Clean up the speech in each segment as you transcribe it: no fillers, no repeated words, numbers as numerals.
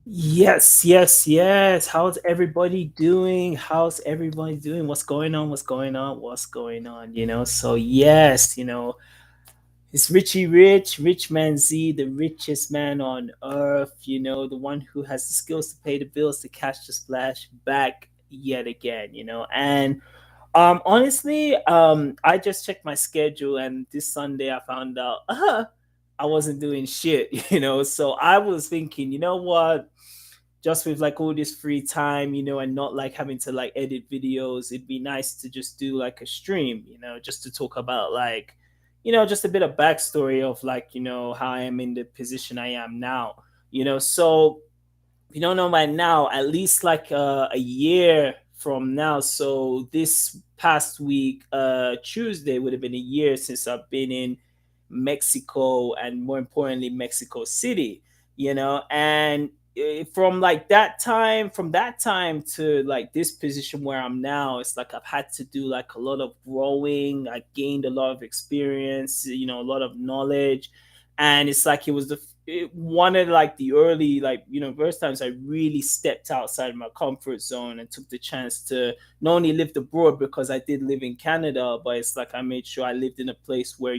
Yes, yes, yes. How's everybody doing? How's everybody doing? What's going on? What's going on? What's going on? So yes, it's Richie Rich, Rich Man Z, the richest man on earth, the one who has the skills to pay the bills to catch the splash back yet again, And honestly, I just checked my schedule, and this Sunday I found out I wasn't doing shit, So I was thinking, you know what? Just with like all this free time, and not like having to like edit videos, it'd be nice to just do like a stream, just to talk about like, just a bit of backstory of like, how I am in the position I am now, So if you don't know by now, at least like a year from now. So this past week, Tuesday would have been a year since I've been in Mexico, and more importantly, Mexico City. And from that time to like this position where I'm now, it's like I've had to do like a lot of growing. I gained a lot of experience, a lot of knowledge, and it's like one of like the early like first times I really stepped outside of my comfort zone and took the chance to not only live abroad, because I did live in Canada, but it's like I made sure I lived in a place where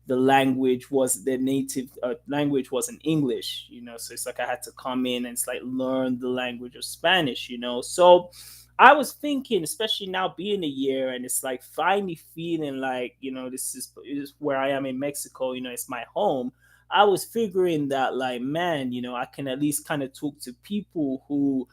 the native language wasn't English, so it's like I had to come in and it's like learn the language of Spanish, so I was thinking, especially now being a year, and it's like finally feeling like, this is where I am in Mexico, it's my home. I was figuring that, like, man, I can at least kind of talk to people who,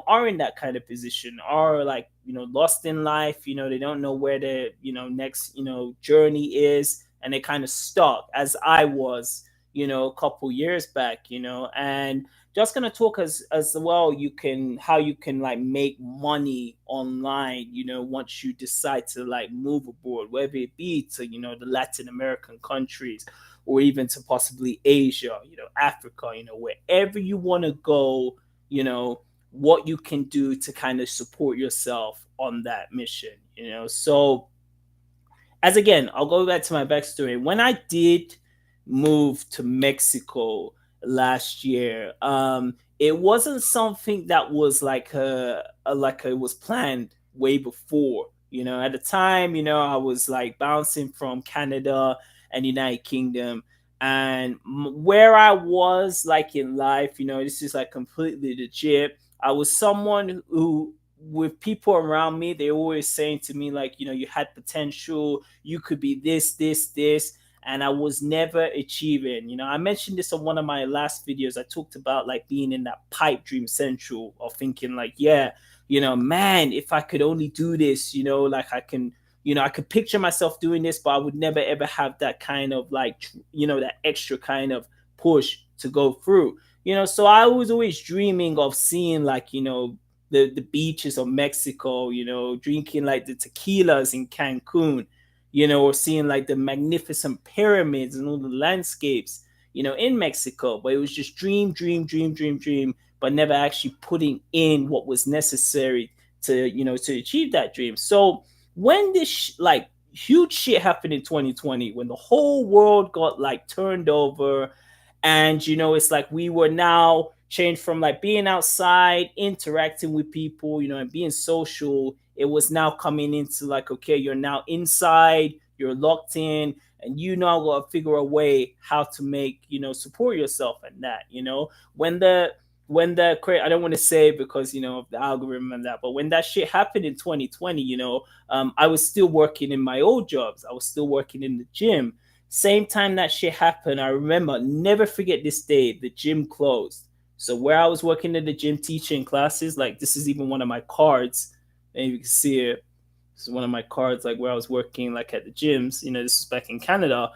are in that kind of position, are like, lost in life, they don't know where their, next, journey is, and they kind of stuck as I was, a couple years back, and just gonna talk as well you can how you can like make money online, once you decide to like move abroad, whether it be to, the Latin American countries, or even to possibly Asia, Africa, wherever you want to go, what you can do to kind of support yourself on that mission, So as again, I'll go back to my backstory. When I did move to Mexico last year, it wasn't something that was like it was planned way before. At the time, I was like bouncing from Canada and United Kingdom, and where I was like in life, this is like completely legit. I was someone who, with people around me, they always saying to me like, you had potential, you could be this, and I was never achieving. I mentioned this on one of my last videos. I talked about like being in that pipe dream central of thinking like, yeah, man, if I could only do this, like I can, I could picture myself doing this, but I would never ever have that kind of like, that extra kind of push to go through. So I was always dreaming of seeing like, the beaches of Mexico, drinking like the tequilas in Cancun, or seeing like the magnificent pyramids and all the landscapes, in Mexico. But it was just dream, dream, dream, dream, dream, but never actually putting in what was necessary to, to achieve that dream. So when this like huge shit happened in 2020, when the whole world got like turned over, and it's like we were now changed from like being outside interacting with people, and being social. It was now coming into like, okay, you're now inside, you're locked in, and you now got to figure a way how to make, support yourself, and that, when the I don't want to say because, of the algorithm and that, but when that shit happened in 2020, I was still working in my old jobs, I was still working in the gym. Same time that shit happened, I remember, never forget this day, the gym closed. So where I was working at the gym teaching classes, like this is even one of my cards, and you can see it. This is one of my cards, like where I was working, like at the gyms. This is back in Canada.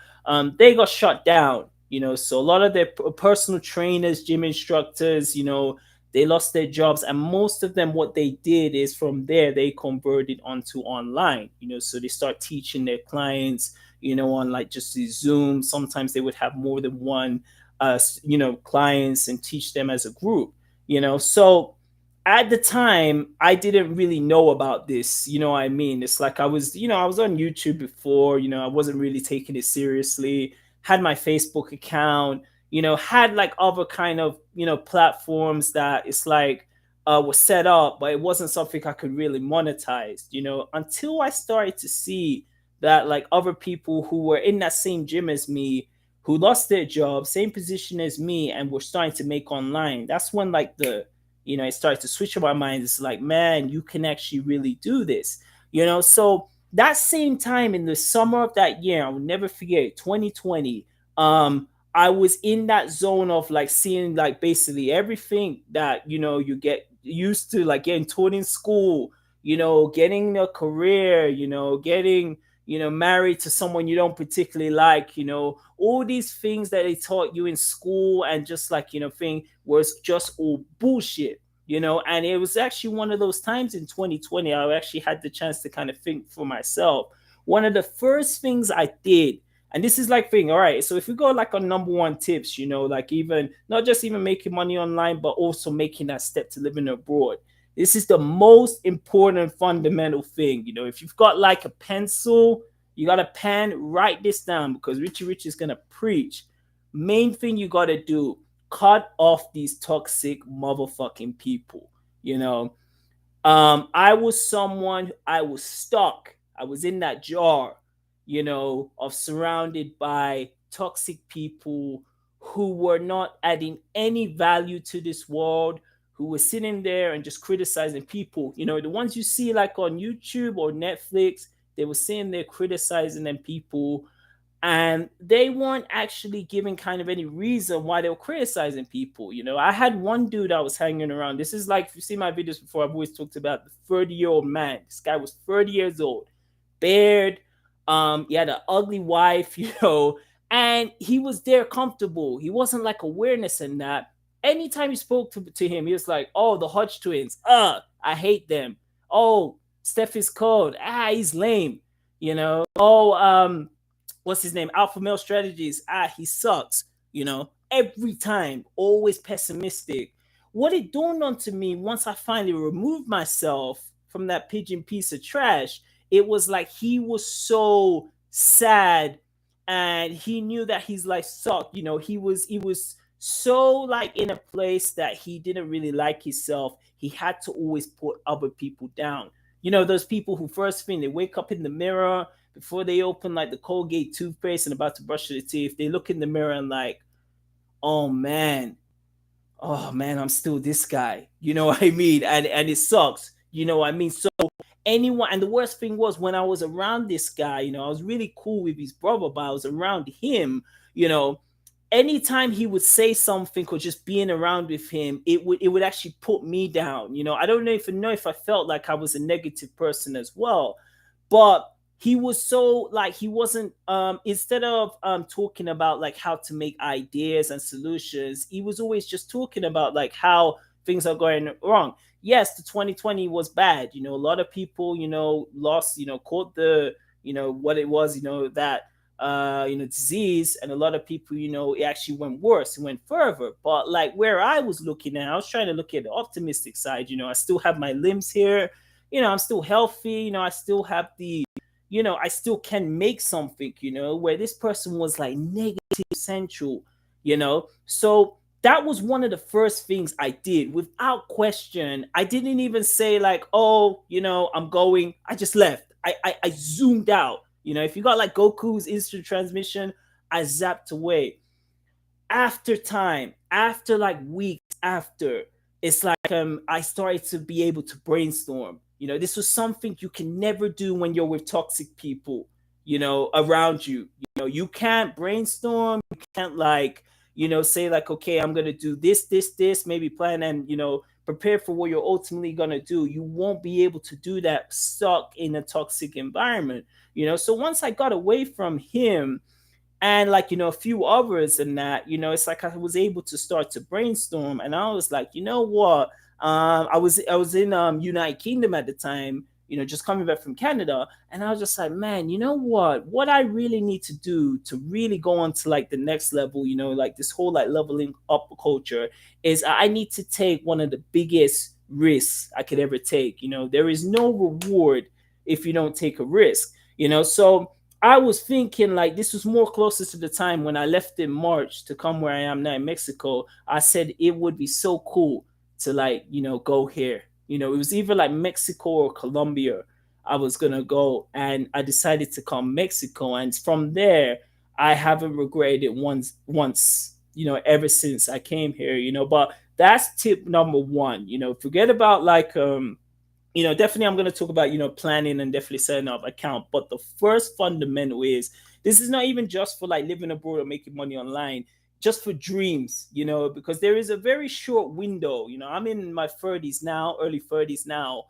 They got shut down. So a lot of their personal trainers, gym instructors, they lost their jobs, and most of them, what they did is from there they converted onto online. So they start teaching their clients, on like just the Zoom. Sometimes they would have more than one, clients, and teach them as a group. So at the time I didn't really know about this, what I mean. It's like I was on YouTube before, I wasn't really taking it seriously. Had my Facebook account, had like other kind of platforms that it's like was set up, but it wasn't something I could really monetize. Until I started to see that like other people who were in that same gym as me, who lost their job, same position as me, and were starting to make online. That's when like it started to switch in my mind. It's like, man, you can actually really do this. So that same time in the summer of that year, I will never forget it, 2020. I was in that zone of like seeing like basically everything that you get used to, like getting taught in school, getting a career, getting married to someone you don't particularly like, all these things that they taught you in school, and just like thing was just all bullshit. And it was actually one of those times in 2020 I actually had the chance to kind of think for myself. One of the first things I did, and this is like thing, all right, so if we go like on number one tips, like even not just even making money online, but also making that step to living abroad. This is the most important fundamental thing. If you've got like a pencil, you got a pen, write this down, because Richie Rich is gonna preach. Main thing you gotta do: cut off these toxic motherfucking people. You know, I was someone, I was stuck. I was in that jar, of surrounded by toxic people who were not adding any value to this world, who were sitting there and just criticizing people. The ones you see like on YouTube or Netflix, they were sitting there criticizing them people, and they weren't actually giving kind of any reason why they were criticizing people. I had one dude I was hanging around. This is like, if you see my videos before, I've always talked about the 30-year-old man. This guy was 30 years old, beard, he had an ugly wife, and he was there comfortable. He wasn't like awareness in that. Anytime you spoke to him, he was like, "Oh, the Hodge twins, I hate them. Oh, Steph is cold. He's lame. Oh, what's his name? Alpha Male Strategies. He sucks. Every time, always pessimistic. What it dawned on to me once I finally removed myself from that pigeon piece of trash, it was like he was so sad, and he knew that his life sucked. He was so like in a place that he didn't really like himself. He had to always put other people down. Those people who first thing they wake up in the mirror before they open like the Colgate toothpaste and about to brush their teeth, they look in the mirror and like, oh man, I'm still this guy. You know what I mean? And it sucks. You know what I mean? So anyone, and the worst thing was when I was around this guy, I was really cool with his brother, but I was around him, anytime he would say something or just being around with him, it would actually put me down. I don't know if I felt like I was a negative person as well, but he was so like he wasn't instead of talking about like how to make ideas and solutions, he was always just talking about like how things are going wrong. Yes, the 2020 was bad. A lot of people, lost, caught the, what it was, that disease, and a lot of people, it actually went worse, it went further. But like where I was looking at, I was trying to look at the optimistic side. I still have my limbs here, I'm still healthy, I still have the, I still can make something, where this person was like negative central, so that was one of the first things I did without question. I didn't even say like, oh, I'm going. I just left. I zoomed out. If you got like Goku's instant transmission, I zapped away. After time, after like weeks after, it's like I started to be able to brainstorm. This was something you can never do when you're with toxic people, around you. You can't brainstorm, you can't like, say like, okay, I'm gonna do this, maybe plan and prepare for what you're ultimately gonna do. You won't be able to do that stuck in a toxic environment. So once I got away from him, and like a few others and that, it's like I was able to start to brainstorm, and I was like, what, I was in United Kingdom at the time, just coming back from Canada, and I was just like, man, what I really need to do to really go on to like the next level, like this whole like leveling up culture, is I need to take one of the biggest risks I could ever take. There is no reward if you don't take a risk. So I was thinking like this was more closer to the time when I left in March to come where I am now in Mexico. I said it would be so cool to like, go here. It was either like Mexico or Colombia I was gonna go, and I decided to come Mexico, and from there I haven't regretted it once, ever since I came here, but that's tip number one. Forget about like definitely I'm going to talk about, planning and definitely setting up account. But the first fundamental is this is not even just for like living abroad or making money online, just for dreams, because there is a very short window. I'm in my 30s now, early 30s now.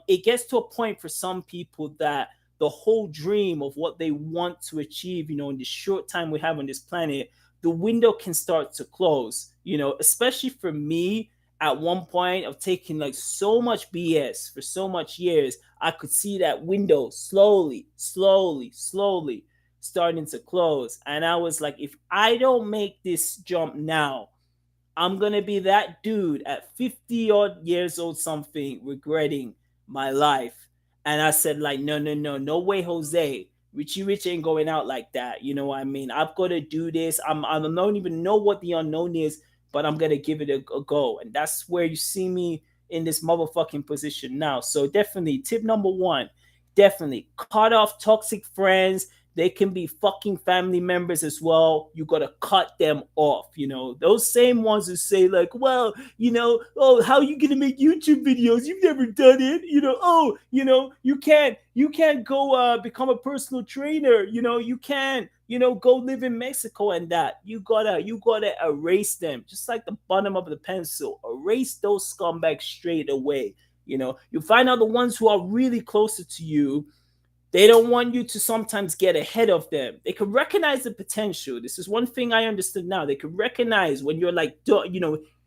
It gets to a point for some people that the whole dream of what they want to achieve, in the short time we have on this planet, the window can start to close, especially for me at one point of taking like so much BS for so much years. I could see that window slowly, slowly, slowly starting to close. And I was like, if I don't make this jump now, I'm gonna be that dude at 50 odd years old something regretting my life. And I said, like, no, no, no, no way, Jose. Richie Rich ain't going out like that. You know what I mean? I've got to do this. I don't even know what the unknown is, but I'm gonna give it a go. And that's where you see me in this motherfucking position now. So definitely, tip number one, definitely cut off toxic friends. They can be fucking family members as well. You gotta cut them off. Those same ones who say like, well, oh, how are you gonna make YouTube videos? You've never done it. Oh, you can't go become a personal trainer. You can't, go live in Mexico and that. You gotta erase them, just like the bottom of the pencil. Erase those scumbags straight away. You find out the ones who are really closer to you, they don't want you to sometimes get ahead of them. They can recognize the potential. This is one thing I understood now. They can recognize when you're like,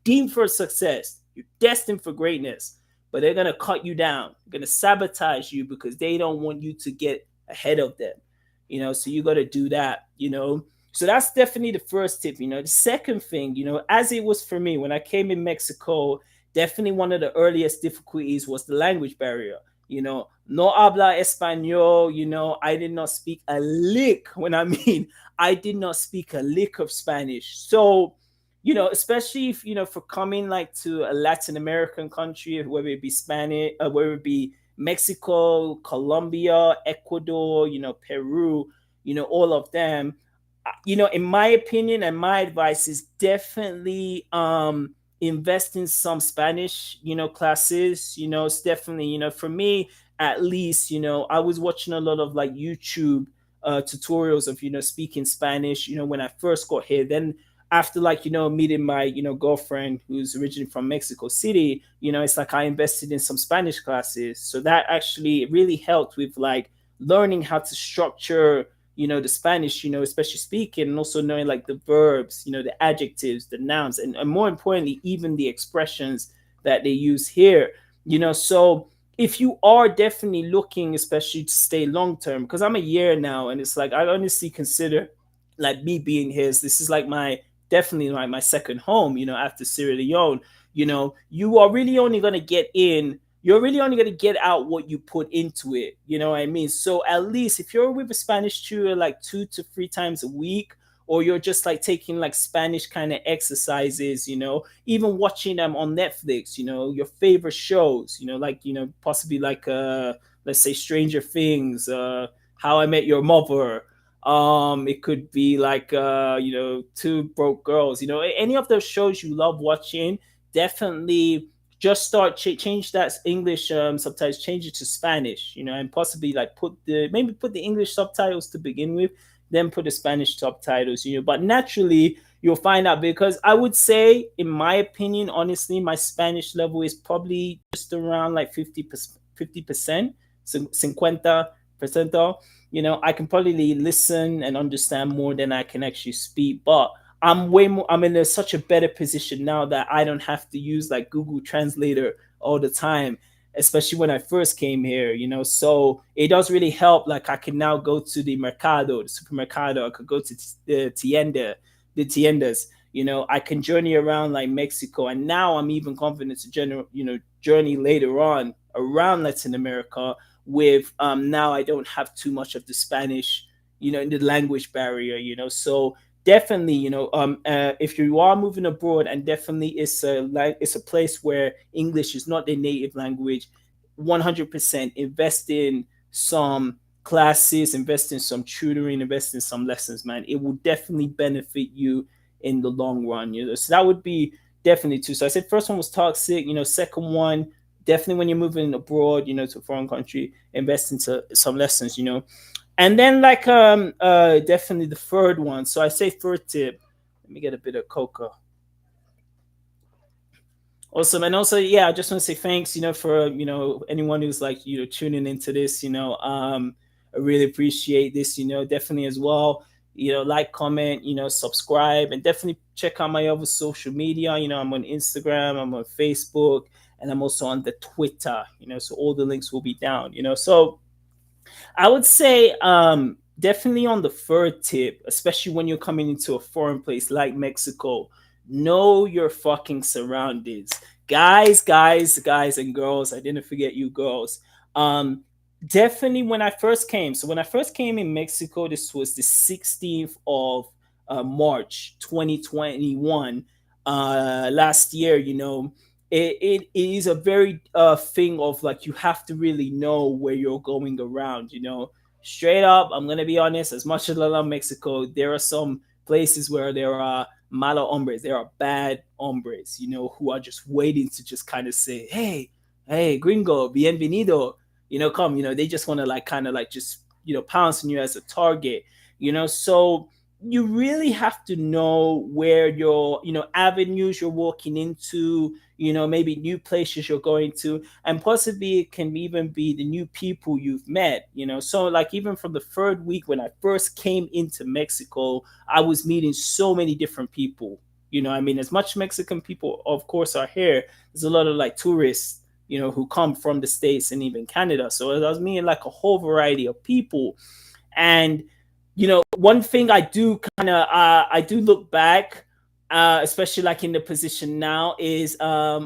deemed for success. You're destined for greatness. But they're going to cut you down. They're going to sabotage you because they don't want you to get ahead of them. So you got to do that. So that's definitely the first tip. The second thing, as it was for me when I came in Mexico, definitely one of the earliest difficulties was the language barrier. No habla español. I did not speak a lick. When I mean, I did not speak a lick of Spanish. So, especially if, for coming like to a Latin American country, whether it be Spanish, whether it be Mexico, Colombia, Ecuador, Peru, all of them, in my opinion and my advice is definitely invest in some Spanish, classes. It's definitely, for me at least, I was watching a lot of like YouTube tutorials of, speaking Spanish, when I first got here. Then after like, meeting my, girlfriend who's originally from Mexico City, it's like I invested in some Spanish classes. So that actually really helped with like learning how to structure, the Spanish, especially speaking, and also knowing like the verbs, the adjectives, the nouns, and more importantly, even the expressions that they use here. So if you are definitely looking, especially to stay long term, because I'm a year now, and it's like I honestly consider like me being here, this is like my definitely like my second home, after Sierra Leone. You are really only gonna get in, you're really only going to get out what you put into it. You know what I mean? So at least if you're with a Spanish tutor like 2 to 3 times a week, or you're just like taking like Spanish kind of exercises, even watching them on Netflix, your favorite shows, like, possibly like, let's say Stranger Things, How I Met Your Mother. It could be like, Two Broke Girls, any of those shows you love watching, definitely just start change that English subtitles, change it to Spanish, and possibly like maybe put the English subtitles to begin with, then put the Spanish subtitles, But naturally, you'll find out, because I would say, in my opinion, honestly, my Spanish level is probably just around like 50%, 50%. I can probably listen and understand more than I can actually speak, but I'm way more. I'm in such a better position now that I don't have to use like Google Translator all the time, especially when I first came here. So it does really help. Like I can now go to the mercado, the supermercado. I could go to the tiendas. I can journey around like Mexico, and now I'm even confident to journey later on around Latin America with now I don't have too much of the Spanish in the language barrier, so definitely, if you are moving abroad, and definitely it's a place where English is not their native language, 100% invest in some classes, invest in some tutoring, invest in some lessons, man. It will definitely benefit you in the long run, so that would be definitely two. So I said first one was toxic, second one, definitely when you're moving abroad, to a foreign country, invest into some lessons, and then like definitely the third one. So I say third tip. Let me get a bit of cocoa. Awesome. And also, yeah, I just want to say thanks, for anyone who's like, tuning into this, I really appreciate this, definitely as well. Like, comment, subscribe, and definitely check out my other social media. I'm on Instagram, I'm on Facebook, and I'm also on the Twitter, so all the links will be down, so I would say definitely on the third tip, especially when you're coming into a foreign place like Mexico, know your fucking surroundings. Guys, and girls, I didn't forget you girls. Um, definitely when I first came, so when I first came in Mexico, this was the 16th of March 2021, last year, it is a very thing of like you have to really know where you're going around, straight up. I'm gonna be honest, as much as I love Mexico, there are some places where there are malo hombres, there are bad hombres, who are just waiting to just kind of say, hey, gringo, bienvenido, come, they just want to like kind of like just pounce on you as a target, so you really have to know where your avenues you're walking into, maybe new places you're going to, and possibly it can even be the new people you've met, so like even from the third week when I first came into Mexico, I was meeting so many different people. I mean, as much Mexican people of course are here, there's a lot of like tourists, who come from the States and even Canada, so I was meeting like a whole variety of people. And one thing I do kind of I do look back, especially like in the position now, is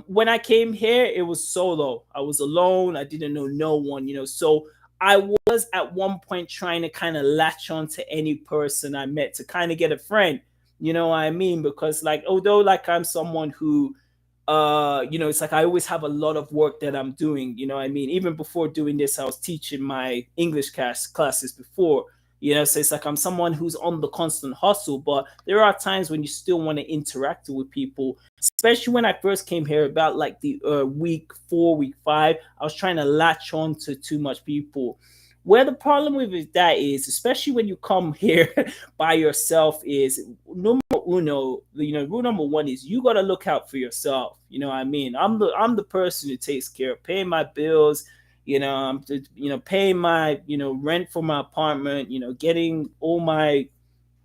when I came here, it was solo. I was alone. I didn't know no one, so I was at one point trying to kind of latch on to any person I met to kind of get a friend. You know what I mean? Because like although like I'm someone who it's like I always have a lot of work that I'm doing, I mean, even before doing this, I was teaching my English classes before, so it's like I'm someone who's on the constant hustle, but there are times when you still want to interact with people, especially when I first came here about like the week 4, week 5, I was trying to latch on to too much people. Where the problem with that is, especially when you come here by yourself, is number uno, rule number one is you gotta look out for yourself. You know what I mean? I'm the person who takes care of paying my bills, I'm paying my, rent for my apartment, getting all my,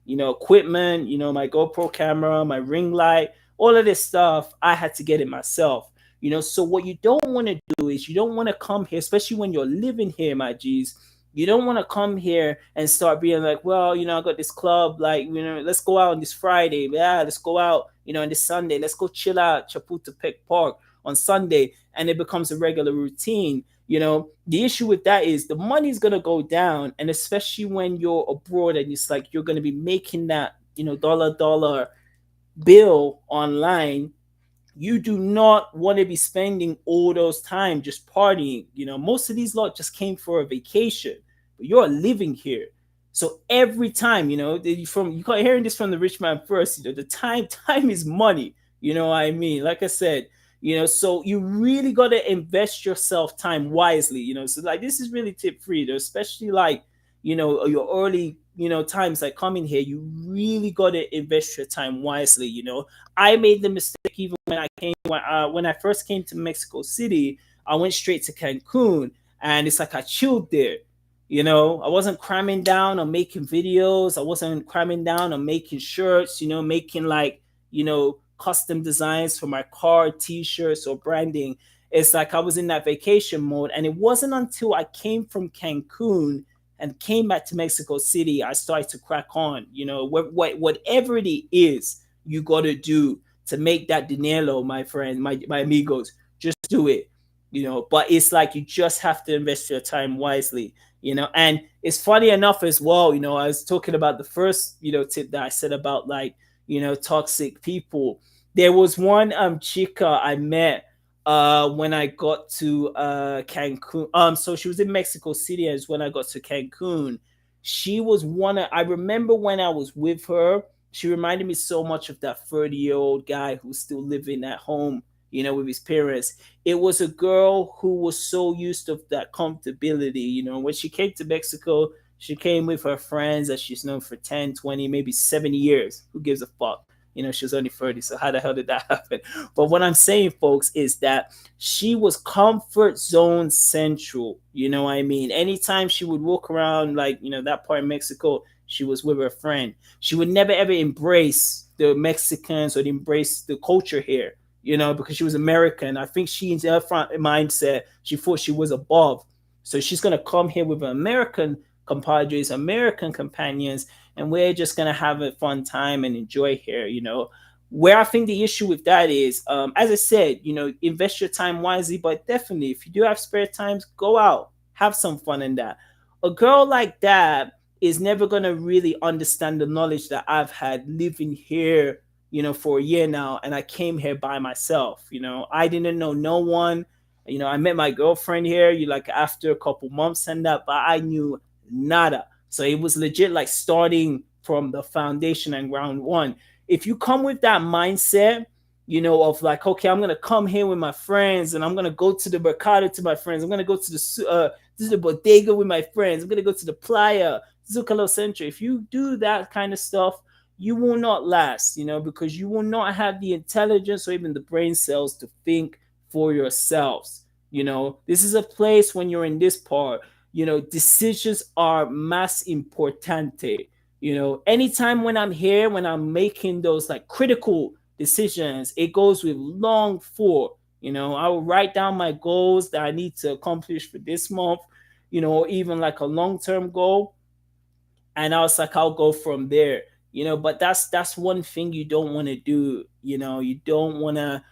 equipment, my GoPro camera, my ring light, all of this stuff, I had to get it myself. So what you don't want to do is you don't want to come here, especially when you're living here, my G's. You don't want to come here and start being like, well, I got this club, like, let's go out on this Friday. Yeah, let's go out, on this Sunday. Let's go chill out Chapultepec Park on Sunday. And it becomes a regular routine. The issue with that is the money's going to go down. And especially when you're abroad and it's like you're going to be making that, dollar bill online, you do not want to be spending all those time just partying. Most of these lot just came for a vacation, but you're living here. So every time, from you got hearing this from the rich man first, the time is money. You know what I mean? Like I said, so you really got to invest yourself time wisely, so like this is really tip free, especially like, your early, times like coming here, you really got to invest your time wisely. I made the mistake even when I first came to Mexico City. I went straight to Cancun, and it's like I chilled there. I wasn't cramming down on making videos. I wasn't cramming down on making shirts. Making like custom designs for my car, T-shirts, or branding. It's like I was in that vacation mode, and it wasn't until I came from Cancun and came back to Mexico City I started to crack on. Whatever it is you got to do to make that dinero, my friend, my amigos, just do it. But it's like you just have to invest your time wisely. And it's funny enough as well, I was talking about the first, tip that I said about like, toxic people. There was one chica I met when I got to Cancun. So she was in Mexico City as when I got to Cancun. She was I remember when I was with her, she reminded me so much of that 30-year-old guy who's still living at home, with his parents. It was a girl who was so used to that comfortability. When she came to Mexico, she came with her friends that she's known for 10, 20, maybe 70 years. Who gives a fuck? She was only 30, so how the hell did that happen? But what I'm saying, folks, is that she was comfort zone central. You know what I mean? Anytime she would walk around, like, that part of Mexico, she was with her friend. She would never ever embrace the Mexicans or embrace the culture here, because she was American. I think she, in her front mindset, she thought she was above. So she's going to come here with American compadres, American companions, and we're just going to have a fun time and enjoy here. Where I think the issue with that is, as I said, invest your time wisely, but definitely if you do have spare times, go out, have some fun in that. A girl like that is never going to really understand the knowledge that I've had living here, for a year now. And I came here by myself. I didn't know no one. I met my girlfriend here, like after a couple months and that, but I knew nada. So it was legit like starting from the foundation and ground one. If you come with that mindset, of like, okay, I'm gonna come here with my friends, and I'm gonna go to the mercado to my friends. I'm gonna go to the bodega with my friends. I'm gonna go to the playa, Zocalo Centro. If you do that kind of stuff, you will not last, because you will not have the intelligence or even the brain cells to think for yourselves. This is a place when you're in this part, decisions are más importante. Anytime when I'm here, when I'm making those like critical decisions, it goes with long for. I will write down my goals that I need to accomplish for this month, or even like a long-term goal. And I was like, I'll go from there. But that's one thing you don't want to do. You don't want to,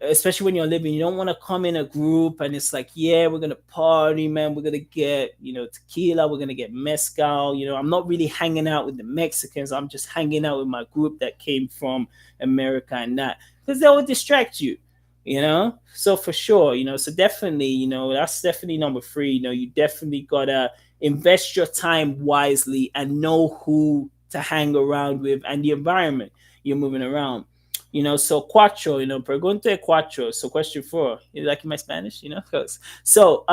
especially when you're living, you don't want to come in a group and it's like, yeah, we're gonna party, man. We're gonna get, tequila. We're gonna get mezcal. I'm not really hanging out with the Mexicans. I'm just hanging out with my group that came from America and that, because they will distract you. So for sure, so definitely, that's definitely number three. You definitely gotta invest your time wisely and know who to hang around with and the environment you're moving around. So cuatro, pregunta cuatro. So question four. You like my Spanish, so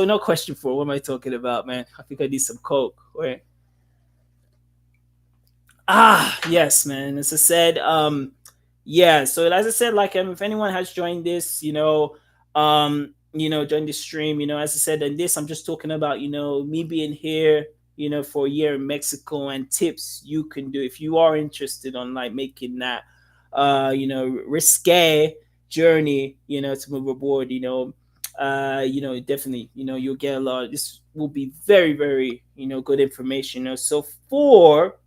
no, question four. What am I talking about, man? I think I need some coke. Wait. Yes, man. As I said, yeah. So as I said, like, if anyone has joined this, join the stream, as I said, and this I'm just talking about, me being here, for a year in Mexico, and tips you can do if you are interested on like making that risque journey, to move aboard, definitely, you'll get a lot of this will be very, very, good information. So for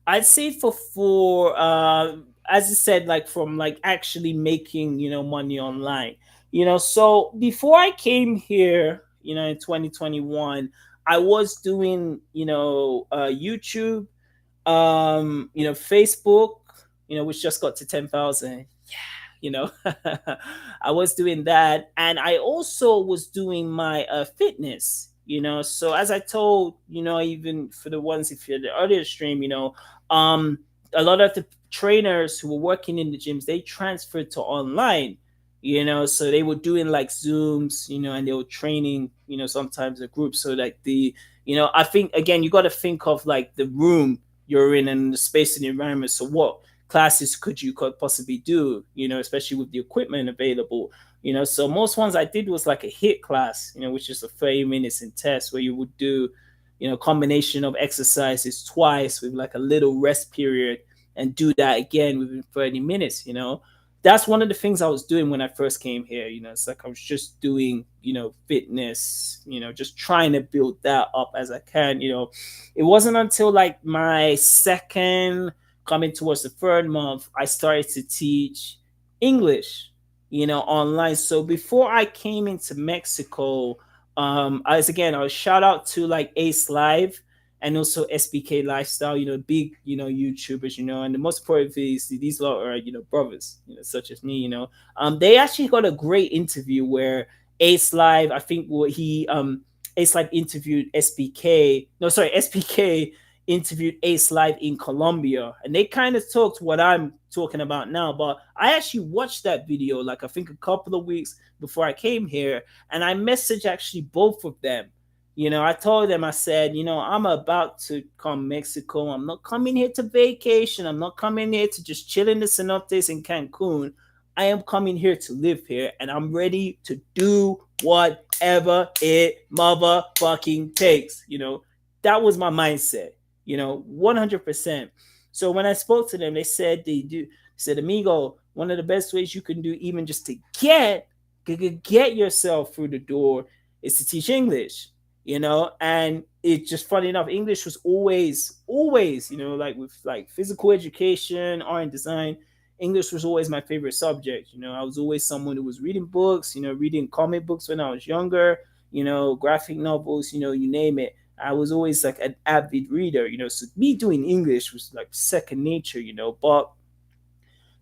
I'd say for as I said, like from like actually making, money online. So before I came here, in 2021, I was doing, YouTube, Facebook, which just got to 10,000. you know I was doing that, and I also was doing my fitness. So as I told, even for the ones, if you're the earlier stream, um a lot of the trainers who were working in the gyms, they transferred to online. So they were doing like Zooms, and they were training, sometimes a group. So like I think, again, you got to think of like the room you're in and the space and the environment. So what classes could possibly do, especially with the equipment available. So most ones I did was like a hit class, which is a 30 minutes in test, where you would do, combination of exercises twice with like a little rest period, and do that again within 30 minutes. That's one of the things I was doing when I first came here. It's like I was just doing, fitness, just trying to build that up as I can. It wasn't until like my second, coming towards the third month, I started to teach English, online. So before I came into Mexico, As again, I'll shout out to like Ace Live and also SBK Lifestyle, big, YouTubers, and the most important thing is these lot are, brothers, such as me, they actually got a great interview where Ace Live, I think what he Ace Live interviewed SBK, no, sorry, SBK interviewed Ace Live in Colombia, and they kind of talked what I'm talking about now. But I actually watched that video, like I think a couple of weeks before I came here, and I messaged actually both of them. I told them, I said, I'm about to come Mexico. I'm not coming here to vacation. I'm not coming here to just chill in the cenotes in Cancun. I am coming here to live here, and I'm ready to do whatever it motherfucking takes. That was my mindset. 100%. So when I spoke to them, they said said, amigo, one of the best ways you can do, even just to get yourself through the door, is to teach English. And it's just funny enough, English was always, like with like physical education, art and design, English was always my favorite subject. I was always someone who was reading books, reading comic books when I was younger, graphic novels, you name it. I was always like an avid reader, so me doing English was like second nature, but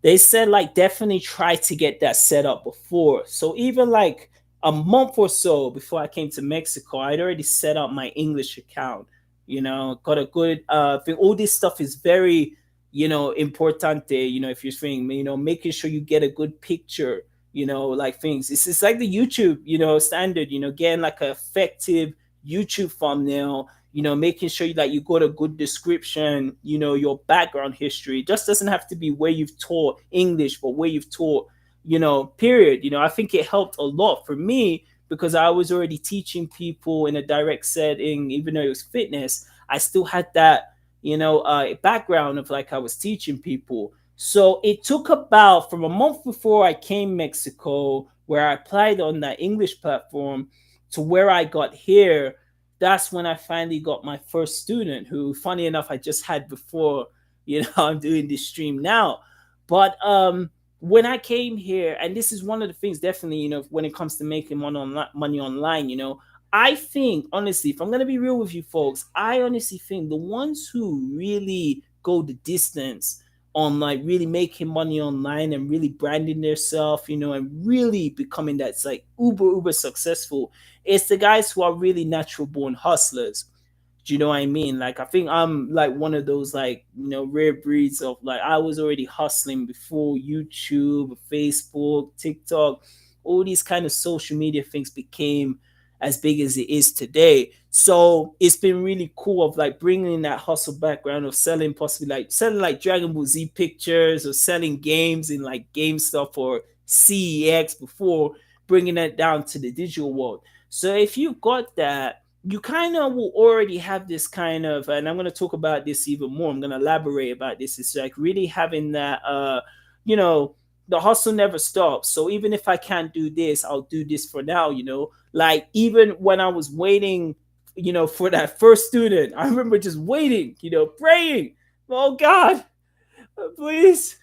they said like definitely try to get that set up before. So even like a month or so before I came to Mexico, I'd already set up my English account. Got a good thing. All this stuff is very, importante. If you're saying, making sure you get a good picture. Like things. It's like the YouTube, standard. Getting like an effective YouTube thumbnail, making sure that you got a good description, your background history. It just doesn't have to be where you've taught English, but where you've taught, period. I think it helped a lot for me because I was already teaching people in a direct setting, even though it was fitness. I still had that, background of like I was teaching people. So it took about from a month before I came Mexico, where I applied on that English platform, to where I got here. That's when I finally got my first student, who, funny enough, I just had before, I'm doing this stream now. But when I came here, and this is one of the things definitely, when it comes to making money online, I think, honestly, if I'm going to be real with you folks, I honestly think the ones who really go the distance on like really making money online and really branding themselves, and really becoming that's like uber successful, it's the guys who are really natural born hustlers. Do you know what I mean? Like I think I'm like one of those like rare breeds of like I was already hustling before YouTube, Facebook, TikTok, all these kind of social media things became as big as it is today. So it's been really cool of like bringing that hustle background of selling, possibly like selling like Dragon Ball Z pictures or selling games in like GameStop or CEX before, bringing that down to the digital world. So if you've got that, you kind of will already have this kind of, and I'm going to talk about this even more. I'm going to elaborate about this. It's like really having that, you know, the hustle never stops. So even if I can't do this, I'll do this for now, Like even when I was waiting, for that first student, I remember just waiting, praying, oh God, please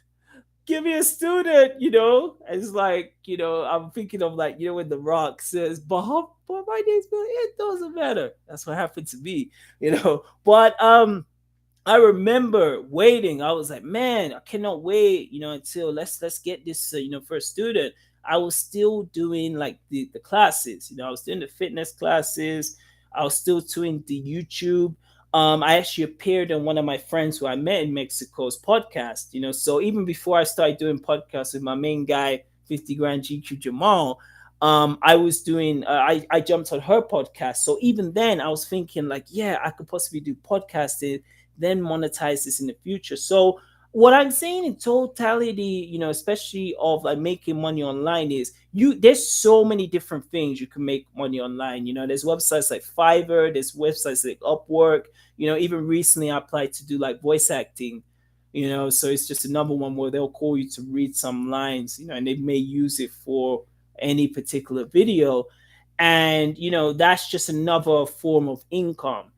give me a student, It's like, I'm thinking of like, when The Rock says, but my name's Billy, it doesn't matter. That's what happened to me, But I remember waiting. I was like, man, I cannot wait, until let's get this, first student. I was still doing like the classes, I was doing the fitness classes. I was still doing the YouTube. I actually appeared on one of my friends who I met in Mexico's podcast, So even before I started doing podcasts with my main guy, 50 Grand GQ Jamal, I was doing, I jumped on her podcast. So even then I was thinking like, yeah, I could possibly do podcasting, then monetize this in the future. So what I'm saying in totality, especially of like making money online is there's so many different things you can make money online. There's websites like Fiverr, there's websites like Upwork, even recently I applied to do like voice acting, so it's just another one where they'll call you to read some lines, and they may use it for any particular video. And, that's just another form of income,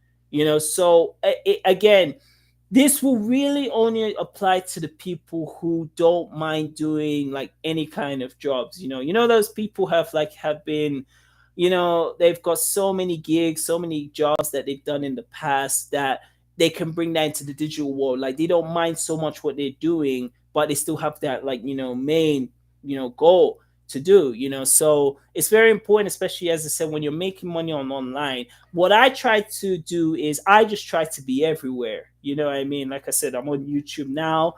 so again, this will really only apply to the people who don't mind doing like any kind of jobs. Those people have been they've got so many gigs, so many jobs that they've done in the past that they can bring that into the digital world. Like they don't mind so much what they're doing, but they still have that like main goal to do. So it's very important, especially as I said, when you're making money on online. What I try to do is I just try to be everywhere. You know what I mean? Like I said, I'm on YouTube now.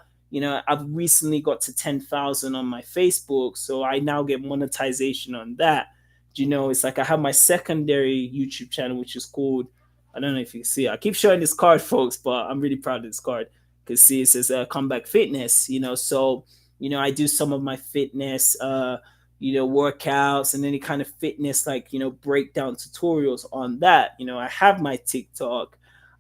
I've recently got to 10,000 on my Facebook, so I now get monetization on that. It's like I have my secondary YouTube channel, which is called, I don't know if you can see it. I keep showing this card, folks, but I'm really proud of this card because see, it says Comeback Fitness. So I do some of my fitness, workouts and any kind of fitness, like breakdown tutorials on that. I have my TikTok.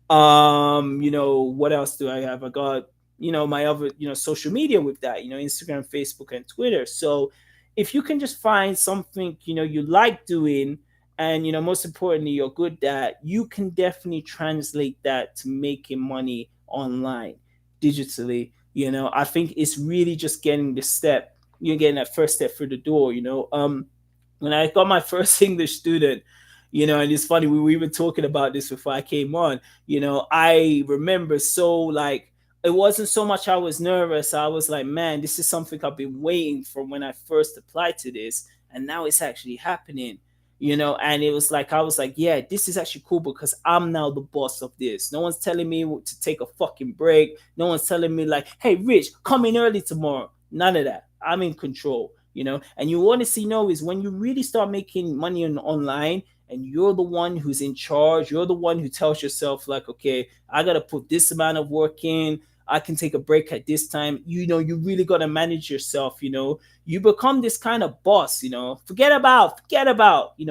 What else do I have? I got my other social media with that. Instagram, Facebook, and Twitter. So if you can just find something you like doing, and most importantly you're good at, you can definitely translate that to making money online digitally. I think it's really just getting the step, you're getting that first step through the door. When I got my first English student, and it's funny, we were even talking about this before I came on. I remember, so like, it wasn't so much I was nervous. I was like, man, this is something I've been waiting for when I first applied to this, and now it's actually happening. And it was like, I was like, yeah, this is actually cool because I'm now the boss of this. No one's telling me to take a fucking break. No one's telling me like, hey, Rich, come in early tomorrow. None of that. I'm in control. And you honestly know is when you really start making money online, and you're the one who's in charge. You're the one who tells yourself like, okay, I gotta put this amount of work in. I can take a break at this time. You really gotta manage yourself. You become this kind of boss. Forget about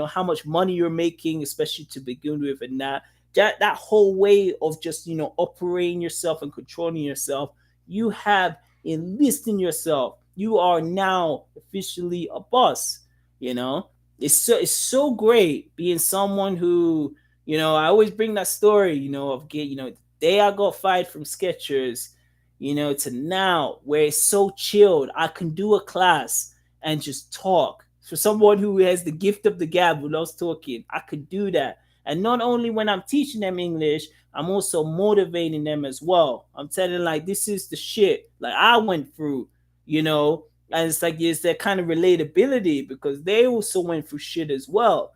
how much money you're making, especially to begin with, and that whole way of just operating yourself and controlling yourself. You have enlisted yourself. You are now officially a boss. You know, it's so great being someone who, I always bring that story, of the day I got fired from Skechers, to now where it's so chilled. I can do a class and just talk. For someone who has the gift of the gab, who loves talking, I could do that. And not only when I'm teaching them English, I'm also motivating them as well. I'm telling them, like, this is the shit like I went through, you know, and it's like it's that kind of relatability because they also went through shit as well.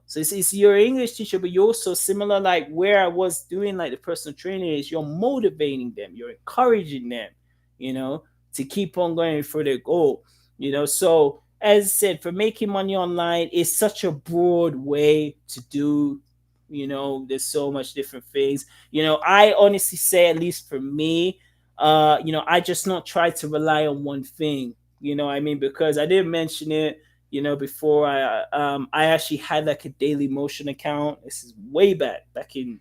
So it's your English teacher, but you're also similar, like where I was doing like the personal training is you're motivating them, you're encouraging them, you know, to keep on going for their goal. So as I said, for making money online is such a broad way to do. There's so much different things. I honestly say, at least for me, I just not try to rely on one thing. I mean, because I didn't mention it, before I actually had like a Daily Motion account. This is way back in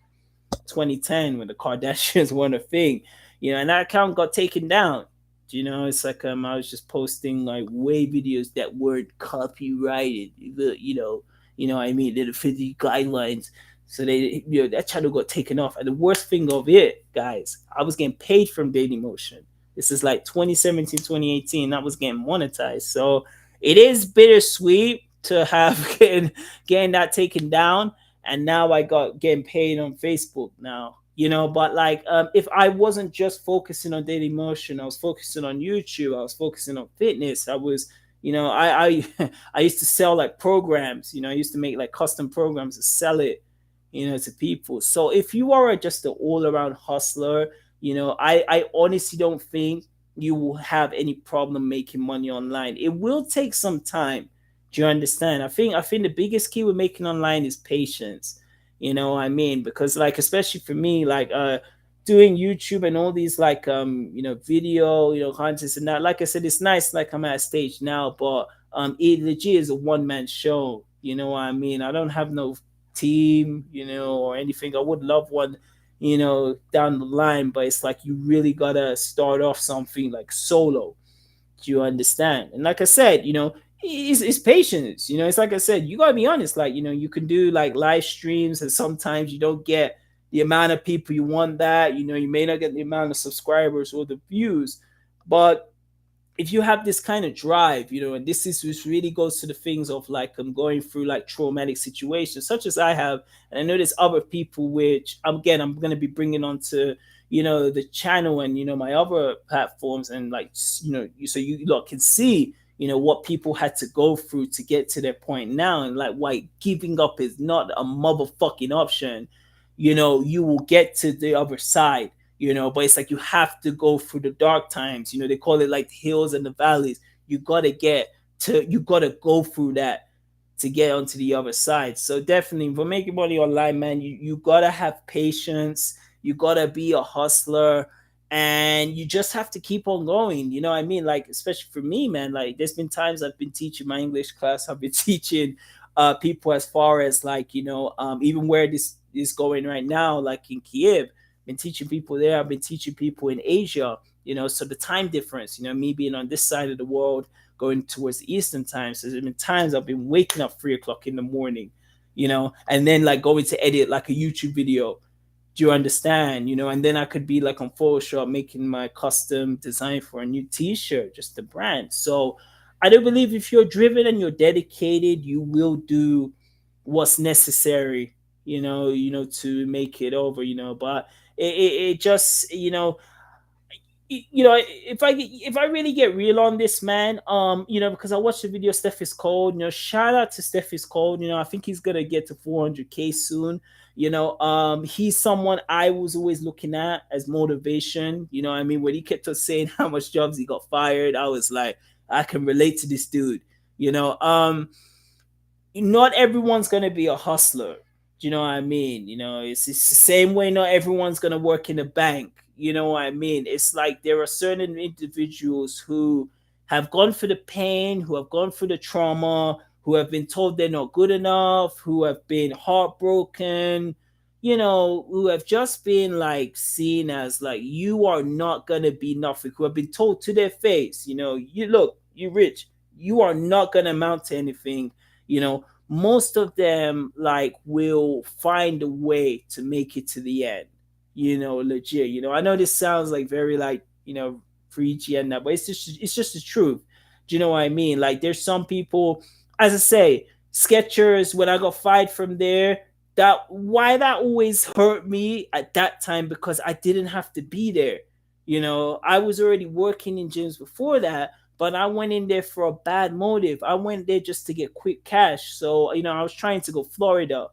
2010 when the Kardashians weren't a thing, and that account got taken down. It's like I was just posting like way videos that weren't copyrighted, I mean, they fit the guidelines. So that channel got taken off. And the worst thing of it, guys, I was getting paid from Daily Motion. This is like 2017, 2018. I was getting monetized. So it is bittersweet to have getting that taken down, and now I got getting paid on Facebook now. But like if I wasn't just focusing on Daily Motion, I was focusing on YouTube, I was focusing on fitness, I was, I I used to sell like programs. I used to make like custom programs to sell it, to people. So if you are just an all-around hustler, I honestly don't think you will have any problem making money online. It will take some time. Do you understand? I think the biggest key with making online is patience. What I mean? Because like, especially for me, like doing YouTube and all these like video, contents and that, like I said, it's nice, like I'm at a stage now, but it legit is a one-man show. What I mean? I don't have no team, or anything. I would love one, down the line, but it's like you really gotta start off something like solo. Do you understand? And like I said, it's patience. It's like I said, you gotta be honest. Like, you can do like live streams, and sometimes you don't get the amount of people you want that. You may not get the amount of subscribers or the views, but if you have this kind of drive, and this is which really goes to the things of like I'm going through like traumatic situations, such as I have, and I know there's other people which again I'm gonna be bringing onto the channel and my other platforms, and like so you lot can see what people had to go through to get to their point now, and like why giving up is not a motherfucking option. You will get to the other side, but it's like you have to go through the dark times. They call it like the hills and the valleys. You gotta go through that to get onto the other side. So definitely for making money online, man, you gotta have patience, you gotta be a hustler, and you just have to keep on going. You know what I mean? Like, especially for me, man, like there's been times I've been teaching my English class, I've been teaching people as far as like, even where this is going right now, like in Kiev, been teaching people there. I've been teaching people in Asia. So the time difference. Me being on this side of the world, going towards the Eastern time. So there's been times I've been waking up 3 o'clock in the morning, and then like going to edit like a YouTube video. Do you understand? And then I could be like on Photoshop making my custom design for a new T-shirt, just the brand. So I do believe if you're driven and you're dedicated, you will do what's necessary, to make it over. But it just if I really get real on this, man, because I watched the video Steph is cold. Shout out to Steph is cold. I think he's gonna get to 400K soon. He's someone I was always looking at as motivation. I mean, when he kept on saying how much jobs he got fired, I was like, I can relate to this dude. Not everyone's gonna be a hustler. Do you know what I mean? It's the same way not everyone's gonna work in a bank. You know what I mean? It's like there are certain individuals who have gone through the pain, who have gone through the trauma, who have been told they're not good enough, who have been heartbroken, who have just been like seen as like you are not gonna be nothing, who have been told to their face, you look, you rich, you are not gonna amount to anything. Most of them like will find a way to make it to the end. Legit. I know this sounds like very like preachy and that, but it's just the truth. Do you know what I mean? Like there's some people, as I say, Skechers. When I got fired from there, that always hurt me at that time because I didn't have to be there. I was already working in gyms before that, but I went in there for a bad motive. I went there just to get quick cash. So, I was trying to go Florida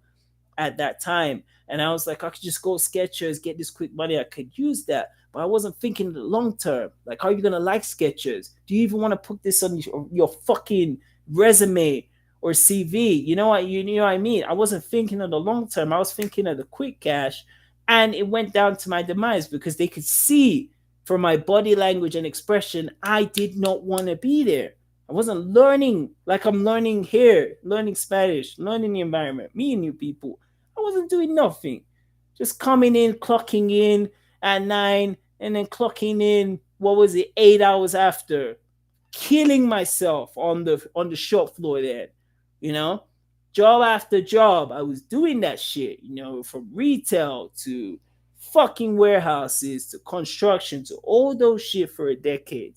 at that time. And I was like, I could just go Skechers, get this quick money. I could use that. But I wasn't thinking the long term. Like, how are you going to like Skechers? Do you even want to put this on your fucking resume or CV? You know what I mean? I wasn't thinking of the long term. I was thinking of the quick cash. And it went down to my demise because they could see from my body language and expression, I did not want to be there. I wasn't learning like I'm learning here, learning Spanish, learning the environment, meeting new people. I wasn't doing nothing. Just coming in, clocking in at 9, and then clocking in, what was it, 8 hours after. Killing myself on the shop floor there. You know? Job after job. I was doing that shit, from retail to fucking warehouses to construction to all those shit for a decade.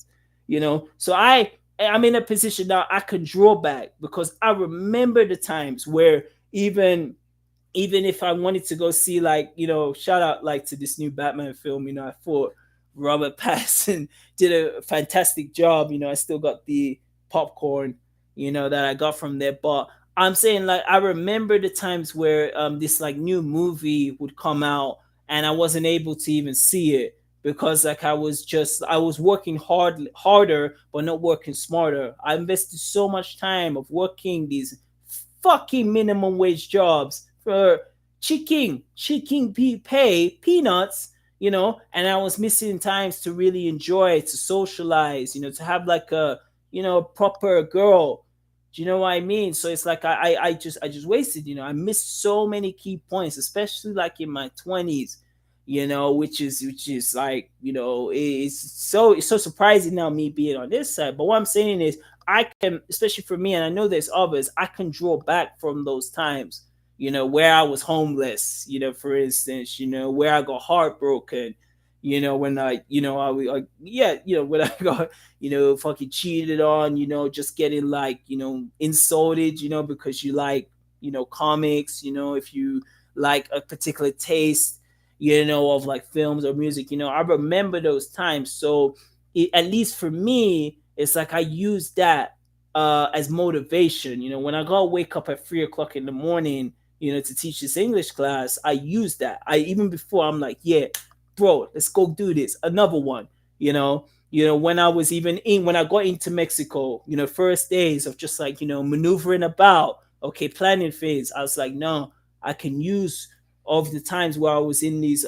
So I'm in a position now I can draw back because I remember the times where even if I wanted to go see like, shout out like to this new Batman film, I thought Robert Pattinson did a fantastic job. I still got the popcorn, that I got from there. But I'm saying like I remember the times where this like new movie would come out and I wasn't able to even see it because like I was working harder but not working smarter. I invested so much time of working these fucking minimum wage jobs for chicken pay peanuts, and I was missing times to really enjoy, to socialize, to have like a proper girl. Do you know what I mean? So it's like I just wasted, I missed so many key points, especially like in my 20s, which is like, it's so surprising now me being on this side. But what I'm saying is I can, especially for me, and I know there's others, I can draw back from those times, where I was homeless, for instance, where I got heartbroken, when yeah, when I got, fucking cheated on, just getting like, insulted, because you like, comics, if you like a particular taste, of like films or music, I remember those times. So at least for me, it's like I use that as motivation. When I gotta wake up at 3 o'clock in the morning, to teach this English class, I use that. I even before I'm like, yeah, bro, let's go do this. Another one, when I was even when I got into Mexico, first days of just like, maneuvering about, okay, planning phase, I was like, no, I can use of the times where I was in these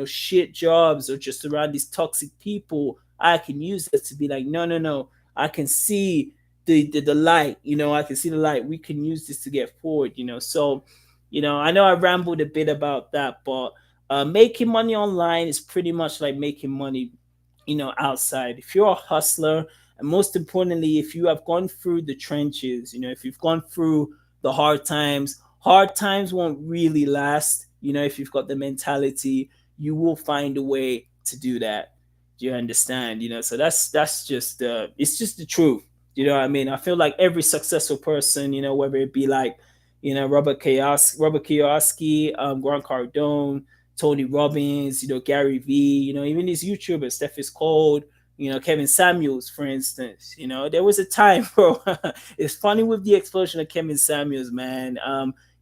shit jobs or just around these toxic people, I can use it to be like, no, no, no, I can see the light, I can see the light. We can use this to get forward, So, I know I rambled a bit about that, but making money online is pretty much like making money, outside. If you're a hustler, and most importantly, if you have gone through the trenches, if you've gone through the hard times won't really last. If you've got the mentality, you will find a way to do that. Do you understand? So that's just it's just the truth. You know what I mean? I feel like every successful person, whether it be like, Robert Kiyosaki, Grant Cardone, Tony Robbins, Gary Vee, even these YouTubers, Steph is Cold, Kevin Samuels, for instance. There was a time, bro. It's funny with the explosion of Kevin Samuels, man.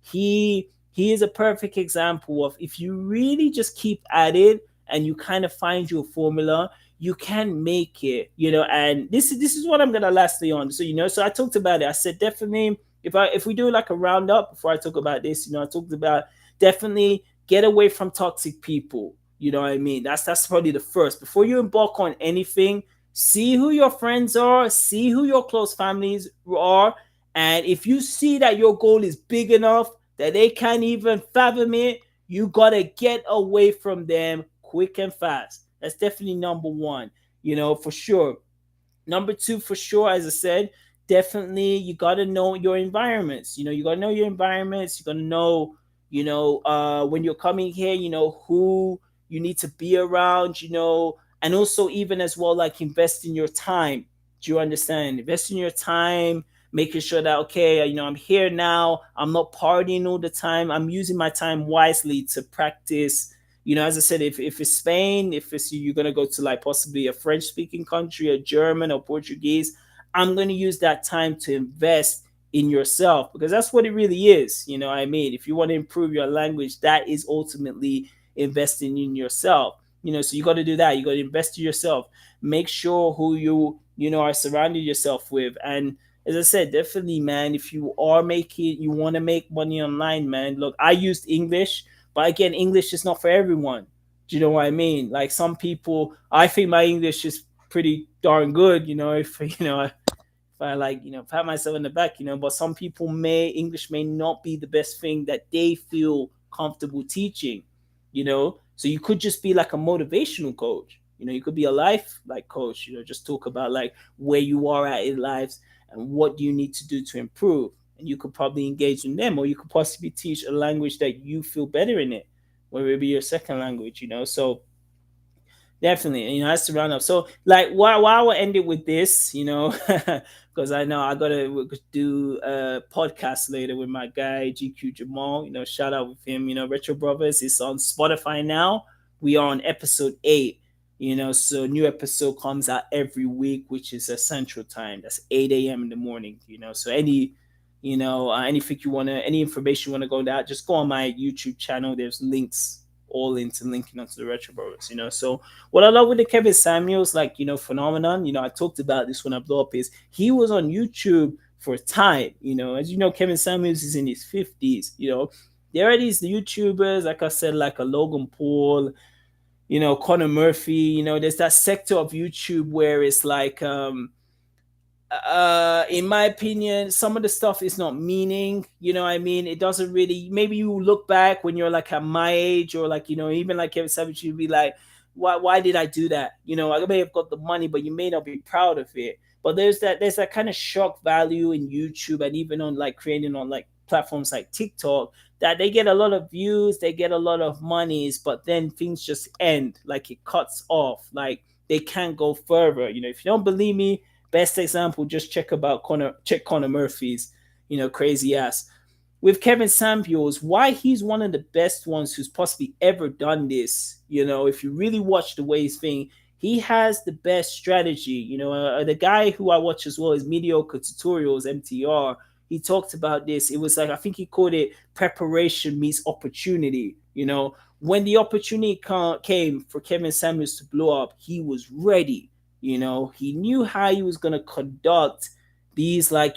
He is a perfect example of, if you really just keep at it and you kind of find your formula, you can make it. And this is what I'm gonna lastly on. So so I talked about it. I said definitely, if we do like a roundup before I talk about this, I talked about definitely get away from toxic people. You know what I mean? That's probably the first. Before you embark on anything, see who your friends are, see who your close families are, and if you see that your goal is big enough that they can't even fathom it, you gotta get away from them quick and fast. That's definitely number one, for sure. Number two, for sure, as I said, definitely you got to know your environments. You got to know your environments. You got to know, when you're coming here, who you need to be around, and also even as well, like invest in your time. Do you understand? Invest in your time, making sure that, okay, I'm here now. I'm not partying all the time. I'm using my time wisely to practice. As I said, if it's Spain, if it's you're gonna go to like possibly a French speaking country, a German or Portuguese, I'm gonna use that time to invest in yourself, because that's what it really is. What I mean? If you want to improve your language, that is ultimately investing in yourself. So you got to do that. You got to invest in yourself. Make sure who are surrounding yourself with. And as I said, definitely, man, if you want to make money online, man, look, I used English, but again, English is not for everyone. Do you know what I mean? Like some people, I think my English is pretty darn good. If if I like, pat myself in the back, but some people English may not be the best thing that they feel comfortable teaching, So you could just be like a motivational coach. You could be a life like coach, just talk about like where you are at in lives and what do you need to do to improve. And you could probably engage in them, or you could possibly teach a language that you feel better in it, whether it be your second language. So definitely, that's the roundup. So, like, why I will end it with this, because I know I gotta do a podcast later with my guy GQ Jamal. Shout out with him. Retro Brothers is on Spotify now. We are on episode 8. So new episode comes out every week, which is a Central Time. That's 8 a.m. in the morning. So anything you wanna, any information you wanna go that, just go on my YouTube channel. There's links all into linking onto the Retro Brothers. So what I love with the Kevin Samuels, like, phenomenon, I talked about this when I blew up, is he was on YouTube for a time. As Kevin Samuels is in his 50s. There are these YouTubers, like I said, like a Logan Paul, Connor Murphy. There's that sector of YouTube where it's like, in my opinion, some of the stuff is not meaning. What I mean? It doesn't really. Maybe you look back when you're like at my age, or like even like Kevin Savage, you'd be like, why did I do that? I may have got the money, but you may not be proud of it. But there's that kind of shock value in YouTube, and even on like creating on like platforms like TikTok, that they get a lot of views, they get a lot of monies, but then things just end, like it cuts off, like they can't go further. If you don't believe me, best example, just check Connor Murphy's, crazy ass with Kevin Samuels, why he's one of the best ones who's possibly ever done this. If you really watch the way he's thinking, he has the best strategy. The guy who I watch as well is Mediocre Tutorials, MTR. He talked about this. It was like, I think he called it preparation meets opportunity. When the opportunity came for Kevin Samuels to blow up, he was ready. He knew how he was going to conduct these, like,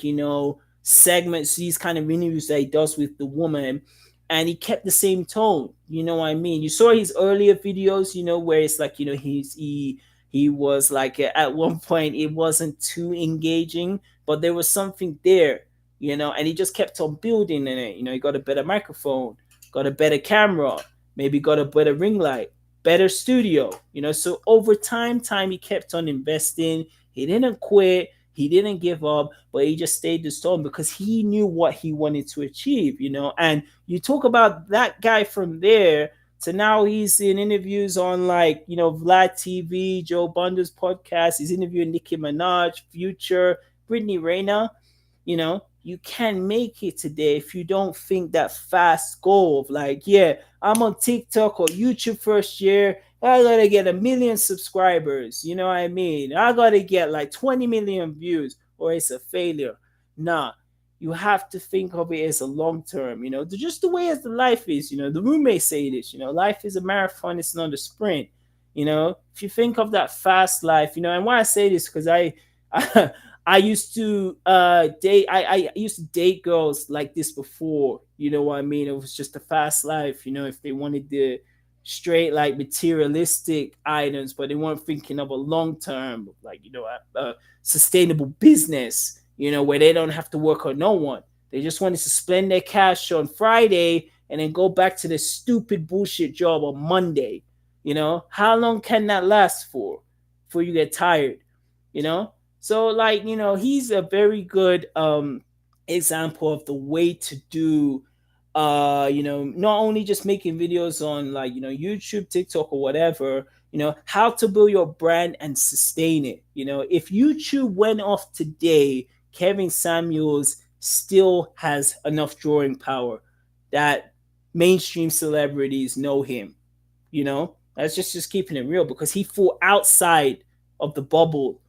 segments, these kind of interviews that he does with the woman, and he kept the same tone. You know what I mean? You saw his earlier videos, where it's like, he was like, at one point it wasn't too engaging, but there was something there, and he just kept on building in it. He got a better microphone, got a better camera, maybe got a better ring light, better studio, so over time he kept on investing. He didn't quit, he didn't give up, but he just stayed the storm because he knew what he wanted to achieve. And you talk about that guy from there to now he's in interviews on, like, Vlad TV, Joe Bunder's podcast. He's interviewing Nicki Minaj, Future, Brittany Rayner. You can make it today if you don't think that fast goal of, like, yeah, I'm on TikTok or YouTube first year, I gotta get 1 million subscribers. You know what I mean? I gotta get like 20 million views or it's a failure. Nah, you have to think of it as a long term, just the way as the life is. The roommates say this, life is a marathon, it's not a sprint. If you think of that fast life, and why I say this, because I used to date. I used to date girls like this before. You know what I mean? It was just a fast life. If they wanted the straight, like, materialistic items, but they weren't thinking of a long term, like, a sustainable business. Where they don't have to work on no one. They just wanted to spend their cash on Friday and then go back to the stupid bullshit job on Monday. How long can that last for? Before you get tired. You know, so, like, he's a very good example of the way to do not only just making videos on, like, YouTube, TikTok, or whatever, how to build your brand and sustain it. If YouTube went off today, Kevin Samuels still has enough drawing power that mainstream celebrities know him. That's just keeping it real, because he flew outside of the bubble,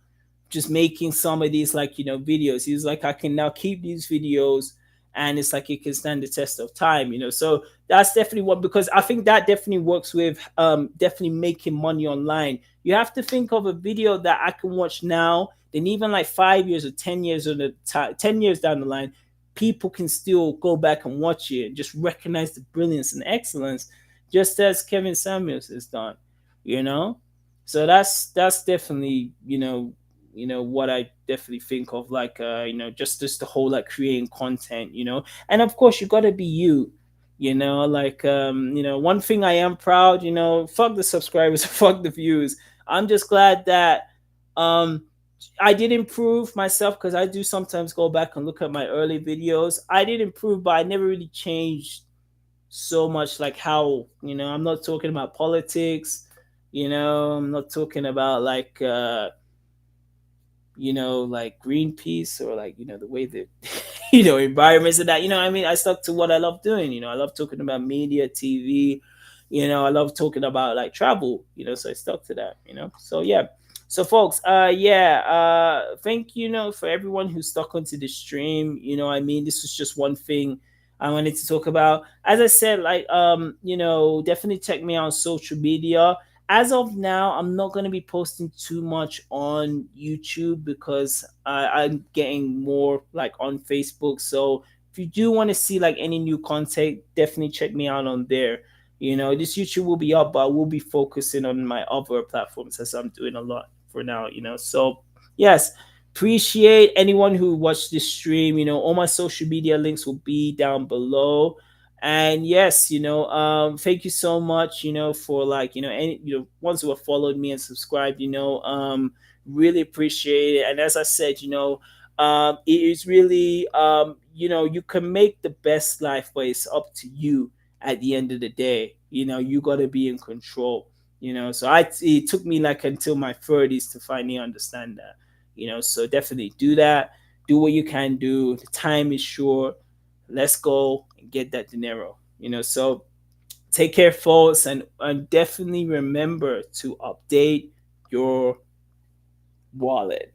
just making some of these, like, videos. He's like, I can now keep these videos, and it's like it can stand the test of time. So that's definitely what, because I think that definitely works with definitely making money online. You have to think of a video that I can watch now, then even like 5 years or 10 years or 10 years down the line, people can still go back and watch it and just recognize the brilliance and excellence, just as Kevin Samuels has done. you know so that's definitely, what I definitely think of, like, just the whole, like, creating content. And of course you got to be you. Like, one thing I am proud, fuck the subscribers, fuck the views. I'm just glad that I did improve myself, because I do sometimes go back and look at my early videos. I did improve, but I never really changed so much, like, how, I'm not talking about politics. I'm not talking about, like, like Greenpeace, or, like, the way that, environments and that. I mean, I stuck to what I love doing. I love talking about media, TV. I love talking about, like, travel. So I stuck to that. So yeah. So folks, thank for everyone who stuck onto the stream. I mean, this was just one thing I wanted to talk about. As I said, like, definitely check me out on social media. As of now, I'm not going to be posting too much on YouTube, because I'm getting more, like, on Facebook. So if you do want to see, like, any new content, definitely check me out on there. This YouTube will be up, but I will be focusing on my other platforms, as I'm doing a lot for now. So yes, appreciate anyone who watched this stream. All my social media links will be down below. And yes, thank you so much, for, like, any, ones who have followed me and subscribed. Really appreciate it. And as I said, it is really, you can make the best life, but it's up to you at the end of the day. You got to be in control. So it took me like until my 30s to finally understand that. So definitely do that. Do what you can do. The time is short. Let's go and get that dinero. So take care, folks, and definitely remember to update your wallet.